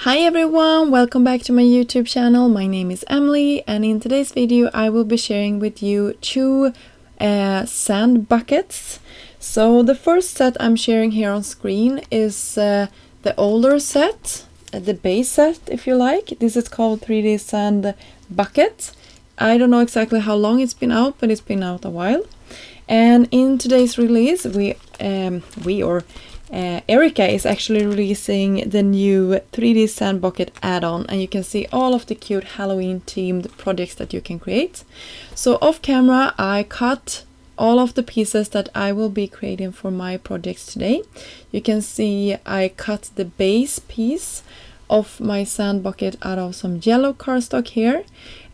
Hi everyone, welcome back to my YouTube channel. My name is Emily, and in today's video I will be sharing with you two sand buckets. So the first set I'm sharing here on screen is the older set, the base set if you like. This is called 3D Sand Bucket. I don't know exactly how long it's been out, but it's been out a while. And in today's release Erica is actually releasing the new 3D Sand Bucket add-on, and you can see all of the cute Halloween themed projects that you can create. So off camera I cut all of the pieces that I will be creating for my projects today. You can see I cut the base piece of my sand bucket out of some yellow cardstock here,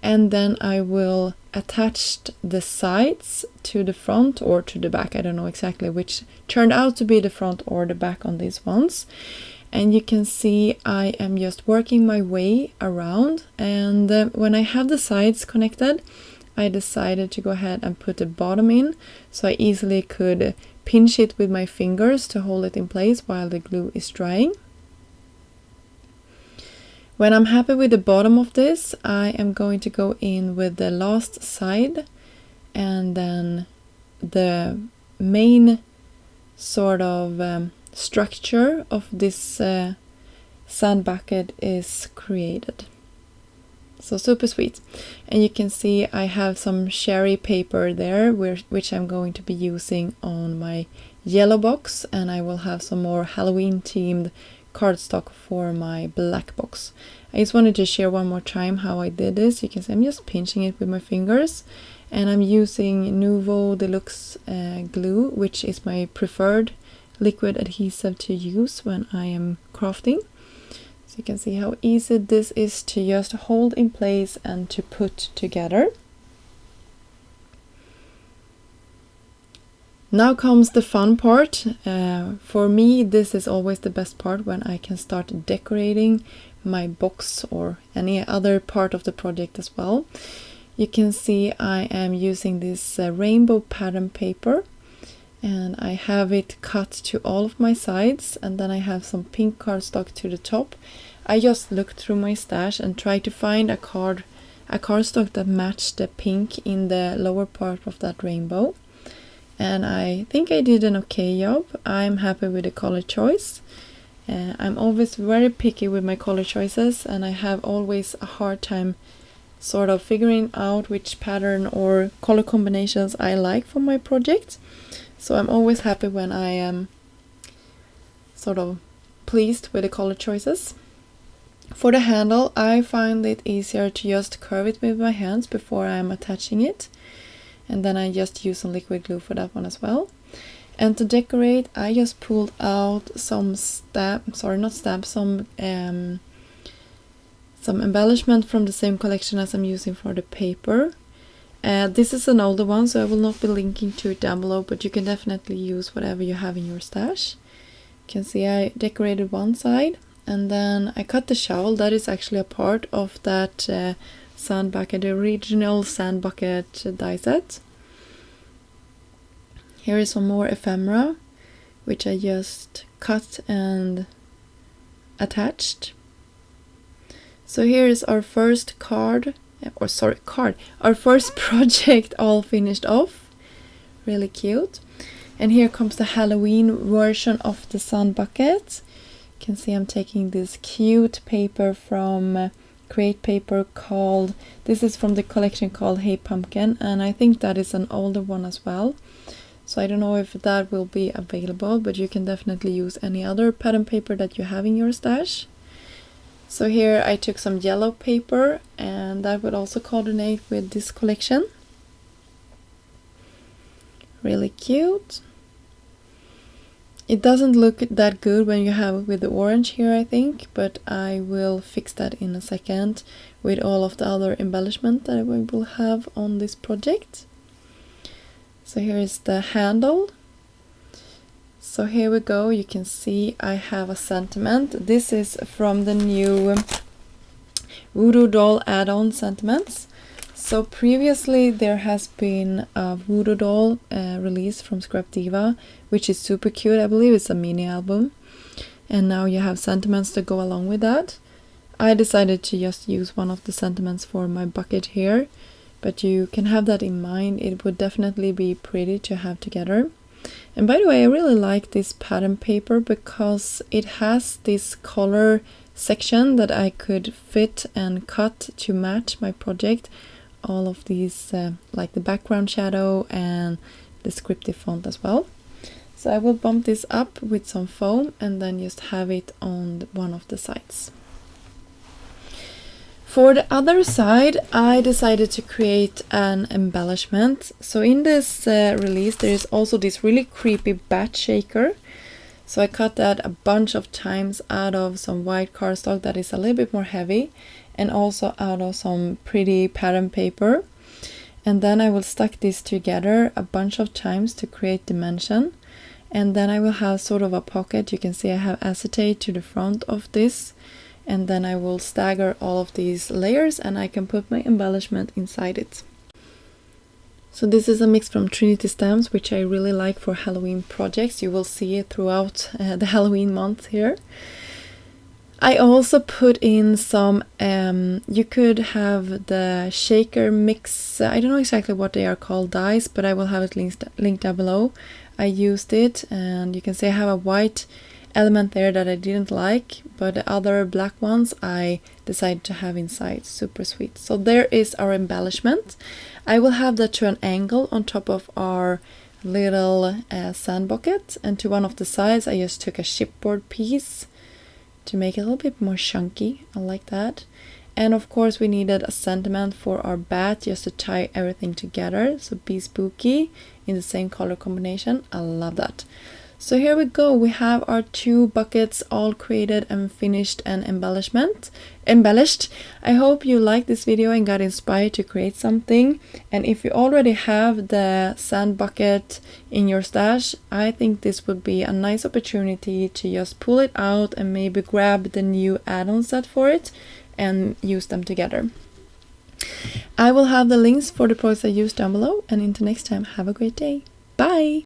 and then I will attach the sides to the front or to the back. I don't know exactly which turned out to be the front or the back on these ones. And you can see I am just working my way around, and when I have the sides connected I decided to go ahead and put the bottom in, so I easily could pinch it with my fingers to hold it in place while the glue is drying. When I'm happy with the bottom of this, I am going to go in with the last side, and then the main sort of structure of this sand bucket is created. So super sweet. And you can see I have some cherry paper there, which I'm going to be using on my yellow box, and I will have some more Halloween themed cardstock for my black box. I just wanted to share one more time how I did this. You can see I'm just pinching it with my fingers, and I'm using Nouveau Deluxe glue, which is my preferred liquid adhesive to use when I am crafting. So you can see how easy this is to just hold in place and to put together. Now comes the fun part. For me, this is always the best part, when I can start decorating my box or any other part of the project as well. You can see I am using this rainbow pattern paper, and I have it cut to all of my sides, and then I have some pink cardstock to the top. I just looked through my stash and tried to find a cardstock that matched the pink in the lower part of that rainbow. And I think I did an okay job. I'm happy with the color choice. I'm always very picky with my color choices, and I have always a hard time sort of figuring out which pattern or color combinations I like for my project. So I'm always happy when I am sort of pleased with the color choices. For the handle, I find it easier to just curve it with my hands before I'm attaching it. And then I just use some liquid glue for that one as well. And to decorate, I just pulled out some embellishment from the same collection as I'm using for the paper. This is an older one, so I will not be linking to it down below, but you can definitely use whatever you have in your stash. You can see I decorated one side, and then I cut the shovel. That is actually a part of that sand bucket, the original sand bucket die set. Here is some more ephemera, which I just cut and attached. So here is our first our first project all finished off. Really cute. And here comes the Halloween version of the sand bucket. You can see I'm taking this cute paper from Create Paper called, this is from the collection called Hey Pumpkin, and I think that is an older one as well. So I don't know if that will be available, but you can definitely use any other pattern paper that you have in your stash. So here I took some yellow paper, and that would also coordinate with this collection. Really cute. It doesn't look that good when you have it with the orange here, I think, but I will fix that in a second with all of the other embellishment that we will have on this project. So here is the handle. So here we go. You can see I have a sentiment. This is from the new Voodoo Doll add-on sentiments. So previously there has been a Voodoo Doll release from Scrap Diva, which is super cute. I believe it's a mini album. And now you have sentiments to go along with that. I decided to just use one of the sentiments for my bucket here, but you can have that in mind. It would definitely be pretty to have together. And by the way, I really like this pattern paper because it has this color section that I could fit and cut to match my project. All of these, like the background shadow and descriptive font as well. So I will bump this up with some foam and then just have it on one of the sides. For the other side, I decided to create an embellishment. So in this release, there is also this really creepy bat shaker. So I cut that a bunch of times out of some white cardstock that is a little bit more heavy, and also out of some pretty pattern paper. And then I will stack this together a bunch of times to create dimension. And then I will have sort of a pocket. You can see I have acetate to the front of this. And then I will stagger all of these layers and I can put my embellishment inside it. So this is a mix from Trinity Stamps, which I really like for Halloween projects. You will see it throughout the Halloween month here. I also put in some, you could have the shaker mix, I don't know exactly what they are called, dies, but I will have it linked down below. I used it and you can see I have a white element there that I didn't like, but the other black ones I decided to have inside. Super sweet. So there is our embellishment. I will have that to an angle on top of our little sand bucket, and to one of the sides I just took a chipboard piece to make it a little bit more chunky. I like that. And of course we needed a sentiment for our bat just to tie everything together. So be spooky in the same color combination. I love that. So here we go, we have our 2 buckets all created and finished and embellished. I hope you liked this video and got inspired to create something. And if you already have the sand bucket in your stash, I think this would be a nice opportunity to just pull it out and maybe grab the new add-on set for it and use them together. I will have the links for the products I used down below, and until next time, have a great day. Bye!